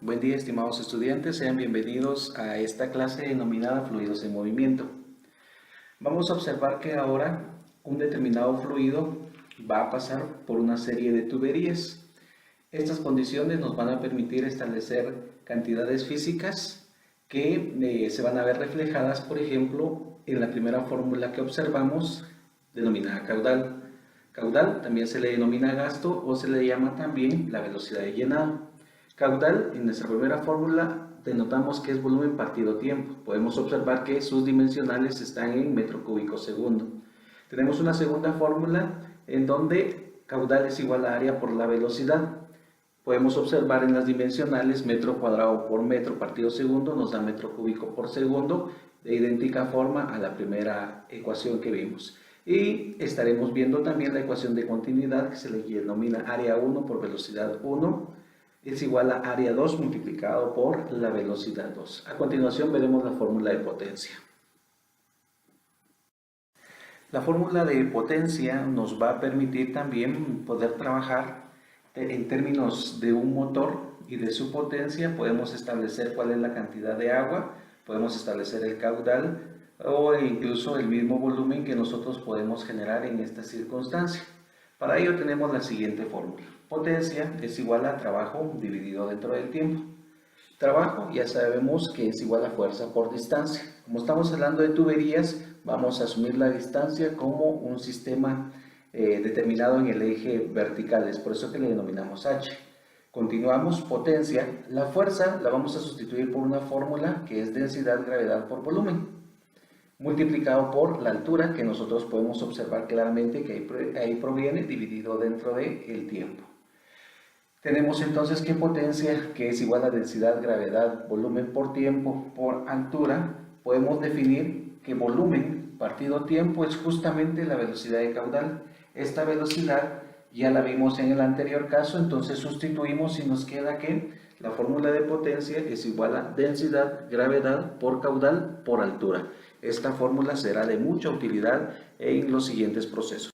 Buen día, estimados estudiantes, sean bienvenidos a esta clase denominada Fluidos en Movimiento. Vamos a observar que ahora un determinado fluido va a pasar por una serie de tuberías. Estas condiciones nos van a permitir establecer cantidades físicas que se van a ver reflejadas, por ejemplo, en la primera fórmula que observamos, denominada caudal. Caudal también se le denomina gasto o se le llama también la velocidad de llenado. Caudal, en nuestra primera fórmula, denotamos que es volumen partido tiempo. Podemos observar que sus dimensionales están en metro cúbico segundo. Tenemos una segunda fórmula en donde caudal es igual a área por la velocidad. Podemos observar en las dimensionales metro cuadrado por metro partido segundo nos da metro cúbico por segundo, de idéntica forma a la primera ecuación que vimos. Y estaremos viendo también la ecuación de continuidad que se le denomina área 1 por velocidad 1 es igual a área 2 multiplicado por la velocidad 2. A continuación veremos la fórmula de potencia. La fórmula de potencia nos va a permitir también poder trabajar en términos de un motor y de su potencia. Podemos establecer cuál es la cantidad de agua, podemos establecer el caudal o incluso el mismo volumen que nosotros podemos generar en esta circunstancia. Para ello tenemos la siguiente fórmula. Potencia es igual a trabajo dividido dentro del tiempo. Trabajo ya sabemos que es igual a fuerza por distancia. Como estamos hablando de tuberías, vamos a asumir la distancia como un sistema determinado en el eje vertical. Es por eso que le denominamos H. Continuamos, potencia. La fuerza la vamos a sustituir por una fórmula que es densidad gravedad por volumen, multiplicado por la altura, que nosotros podemos observar claramente que ahí proviene dividido dentro del tiempo. Tenemos entonces que potencia, que es igual a densidad, gravedad, volumen por tiempo, por altura. Podemos definir que volumen partido tiempo es justamente la velocidad de caudal. Esta velocidad ya la vimos en el anterior caso, entonces sustituimos y nos queda que la fórmula de potencia es igual a densidad, gravedad por caudal por altura. Esta fórmula será de mucha utilidad en los siguientes procesos.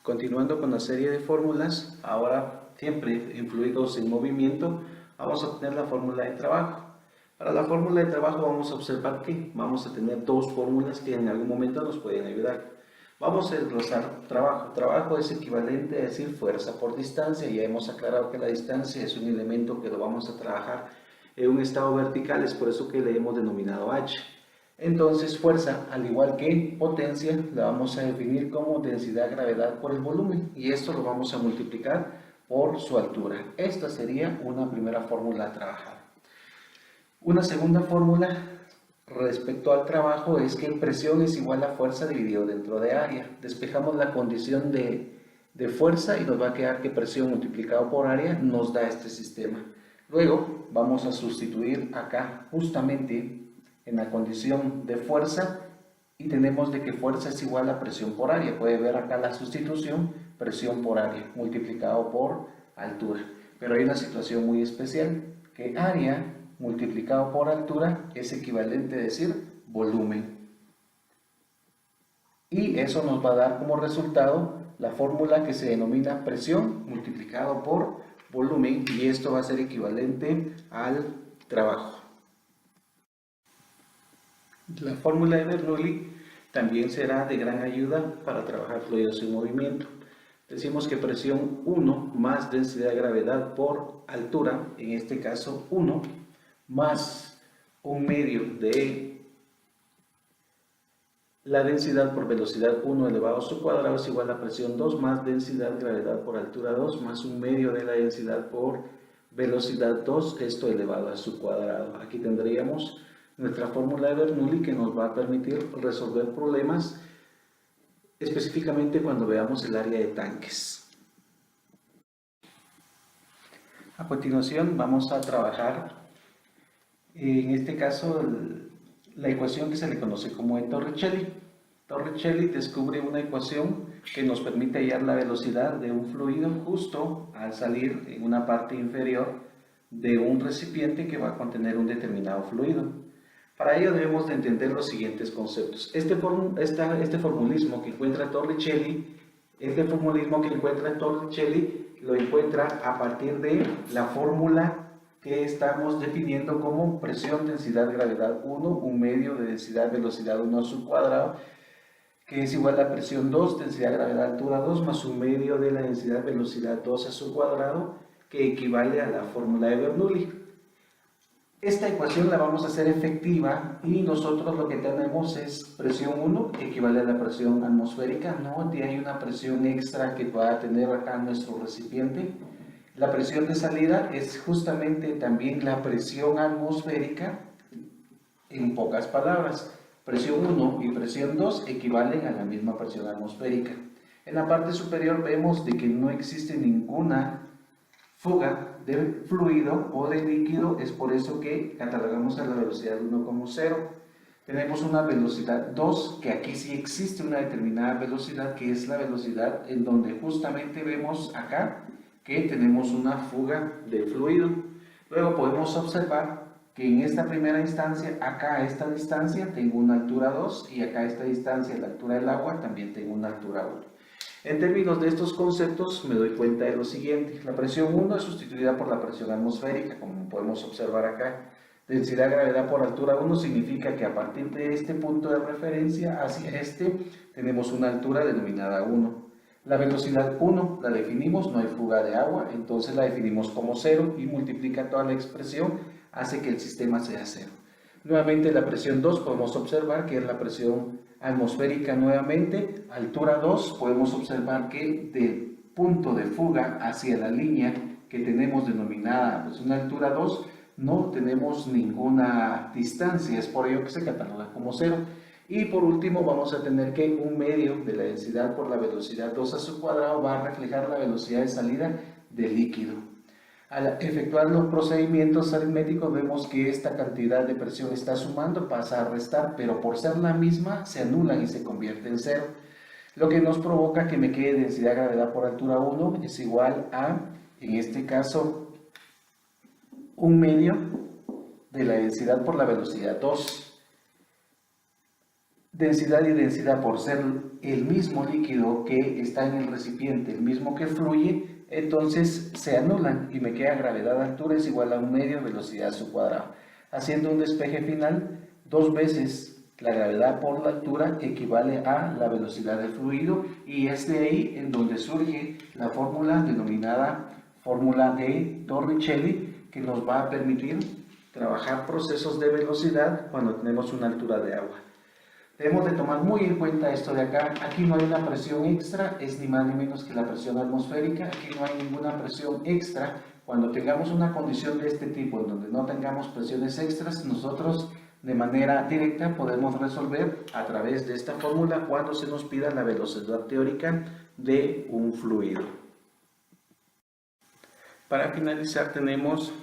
Continuando con la serie de fórmulas, ahora siempre en fluidos en movimiento, vamos a obtener la fórmula de trabajo. Para la fórmula de trabajo vamos a observar que vamos a tener dos fórmulas que en algún momento nos pueden ayudar. Vamos a desglosar trabajo. Trabajo es equivalente a decir fuerza por distancia. Ya hemos aclarado que la distancia es un elemento que lo vamos a trabajar en un estado vertical, es por eso que le hemos denominado H. Entonces fuerza, al igual que potencia, la vamos a definir como densidad gravedad por el volumen y esto lo vamos a multiplicar por su altura. Esta sería una primera fórmula a trabajar. Una segunda fórmula respecto al trabajo es que presión es igual a fuerza dividido dentro de área. Despejamos la condición de fuerza y nos va a quedar que presión multiplicado por área nos da este sistema. Luego vamos a sustituir acá justamente en la condición de fuerza y tenemos de que fuerza es igual a presión por área. Puede ver acá la sustitución, presión por área multiplicado por altura. Pero hay una situación muy especial, que área multiplicado por altura es equivalente a decir volumen. Y eso nos va a dar como resultado la fórmula que se denomina presión multiplicado por volumen y esto va a ser equivalente al trabajo. La fórmula de Bernoulli también será de gran ayuda para trabajar fluidos en movimiento. Decimos que presión 1 más densidad de gravedad por altura, en este caso 1, más un medio de la densidad por velocidad 1 elevado a su cuadrado es igual a presión 2 más densidad gravedad por altura 2 más un medio de la densidad por velocidad 2, esto elevado a su cuadrado. Aquí tendríamos nuestra fórmula de Bernoulli que nos va a permitir resolver problemas específicamente cuando veamos el área de tanques. A continuación vamos a trabajar en este caso la ecuación que se le conoce como de Torricelli. Torricelli descubre una ecuación que nos permite hallar la velocidad de un fluido justo al salir en una parte inferior de un recipiente que va a contener un determinado fluido. Para ello debemos de entender los siguientes conceptos. Este formulismo que encuentra Torricelli lo encuentra a partir de la fórmula que estamos definiendo como presión, densidad, gravedad 1, un medio de densidad, velocidad 1 a su cuadrado, que es igual a presión 2, densidad, gravedad, altura 2, más un medio de la densidad, velocidad 2 a su cuadrado, que equivale a la fórmula de Bernoulli. Esta ecuación la vamos a hacer efectiva y nosotros lo que tenemos es presión 1, que equivale a la presión atmosférica, no hay una presión extra que pueda tener acá nuestro recipiente. La presión de salida es justamente también la presión atmosférica, en pocas palabras. Presión 1 y presión 2 equivalen a la misma presión atmosférica. En la parte superior vemos de que no existe ninguna fuga de fluido o de líquido, es por eso que catalogamos a la velocidad 1 como 0. Tenemos una velocidad 2, que aquí sí existe una determinada velocidad, que es la velocidad en donde justamente vemos acá que tenemos una fuga de fluido. Luego podemos observar que en esta primera instancia, acá a esta distancia tengo una altura 2 y acá a esta distancia, la altura del agua, también tengo una altura 1. En términos de estos conceptos me doy cuenta de lo siguiente: la presión 1 es sustituida por la presión atmosférica, como podemos observar acá. Densidad, gravedad por altura 1 significa que a partir de este punto de referencia hacia este tenemos una altura denominada 1. La velocidad 1 la definimos, no hay fuga de agua, entonces la definimos como 0 y multiplica toda la expresión, hace que el sistema sea 0. Nuevamente la presión 2 podemos observar que es la presión atmosférica nuevamente, altura 2, podemos observar que del punto de fuga hacia la línea que tenemos denominada pues una altura 2, no tenemos ninguna distancia, es por ello que se cataloga como 0. Y por último vamos a tener que un medio de la densidad por la velocidad 2 a su cuadrado va a reflejar la velocidad de salida del líquido. Al efectuar los procedimientos aritméticos vemos que esta cantidad de presión está sumando, pasa a restar, pero por ser la misma se anulan y se convierte en 0. Lo que nos provoca que me quede densidad gravedad por altura 1 es igual a, en este caso, un medio de la densidad por la velocidad 2. Densidad y densidad, por ser el mismo líquido que está en el recipiente, el mismo que fluye, entonces se anulan y me queda gravedad altura es igual a un medio velocidad a su cuadrado. Haciendo un despeje final, 2 veces la gravedad por la altura equivale a la velocidad del fluido, y es de ahí en donde surge la fórmula denominada fórmula de Torricelli, que nos va a permitir trabajar procesos de velocidad cuando tenemos una altura de agua. Debemos de tomar muy en cuenta esto de acá. Aquí no hay una presión extra, es ni más ni menos que la presión atmosférica. Aquí no hay ninguna presión extra. Cuando tengamos una condición de este tipo, en donde no tengamos presiones extras, nosotros de manera directa podemos resolver a través de esta fórmula cuando se nos pida la velocidad teórica de un fluido. Para finalizar tenemos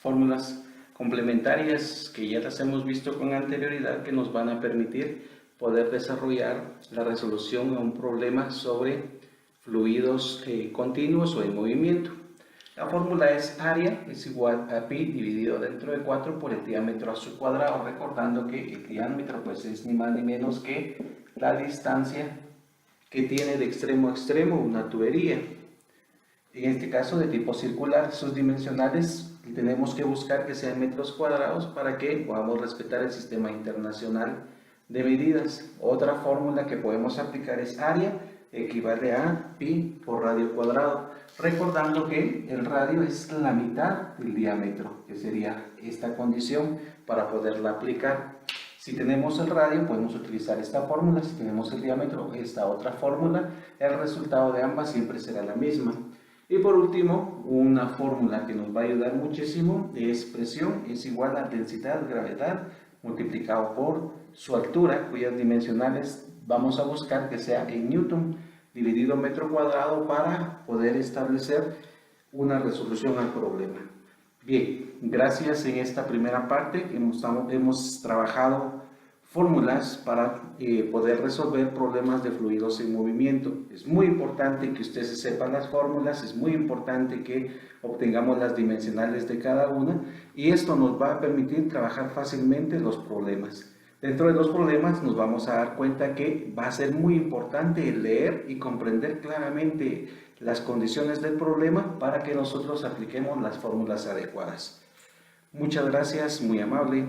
fórmulas complementarias que ya las hemos visto con anterioridad, que nos van a permitir poder desarrollar la resolución a un problema sobre fluidos continuos o en movimiento. La fórmula es área es igual a pi dividido dentro de 4 por el diámetro a su cuadrado, recordando que el diámetro pues es ni más ni menos que la distancia que tiene de extremo a extremo una tubería. En este caso de tipo circular, sus dimensionales tenemos que buscar que sean metros cuadrados para que podamos respetar el sistema internacional de medidas. Otra fórmula que podemos aplicar es área equivale a pi por radio cuadrado, recordando que el radio es la mitad del diámetro, que sería esta condición para poderla aplicar. Si tenemos el radio podemos utilizar esta fórmula, si tenemos el diámetro esta otra fórmula, el resultado de ambas siempre será la misma. Y por último, una fórmula que nos va a ayudar muchísimo es presión es igual a densidad, gravedad, multiplicado por su altura, cuyas dimensionales vamos a buscar que sea en Newton, dividido metro cuadrado para poder establecer una resolución al problema. Bien, gracias. En esta primera parte hemos trabajado fórmulas para poder resolver problemas de fluidos en movimiento. Es muy importante que ustedes sepan las fórmulas, es muy importante que obtengamos las dimensionales de cada una, y esto nos va a permitir trabajar fácilmente los problemas. Dentro de los problemas nos vamos a dar cuenta que va a ser muy importante leer y comprender claramente las condiciones del problema para que nosotros apliquemos las fórmulas adecuadas. Muchas gracias, muy amable.